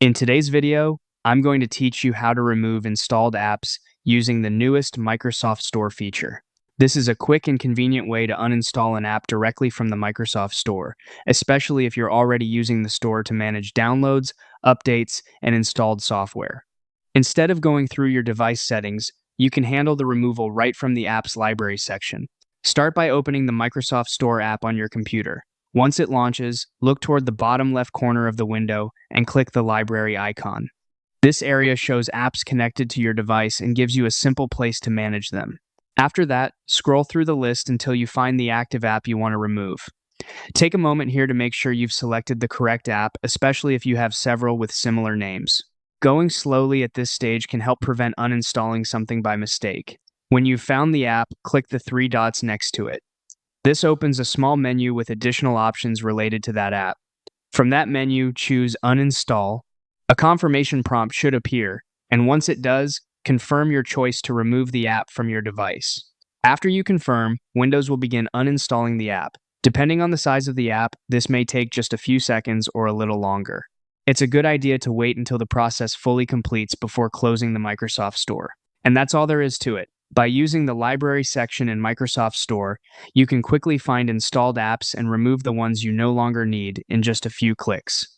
In today's video, I'm going to teach you how to remove installed apps using the newest Microsoft Store feature. This is a quick and convenient way to uninstall an app directly from the Microsoft Store, especially if you're already using the store to manage downloads, updates, and installed software. Instead of going through your device settings, you can handle the removal right from the app's library section. Start by opening the Microsoft Store app on your computer. Once it launches, look toward the bottom left corner of the window and click the library icon. This area shows apps connected to your device and gives you a simple place to manage them. After that, scroll through the list until you find the active app you want to remove. Take a moment here to make sure you've selected the correct app, especially if you have several with similar names. Going slowly at this stage can help prevent uninstalling something by mistake. When you've found the app, click the three dots next to it. This opens a small menu with additional options related to that app. From that menu, choose Uninstall. A confirmation prompt should appear, and once it does, confirm your choice to remove the app from your device. After you confirm, Windows will begin uninstalling the app. Depending on the size of the app, this may take just a few seconds or a little longer. It's a good idea to wait until the process fully completes before closing the Microsoft Store. And that's all there is to it. By using the library section in Microsoft Store, you can quickly find installed apps and remove the ones you no longer need in just a few clicks.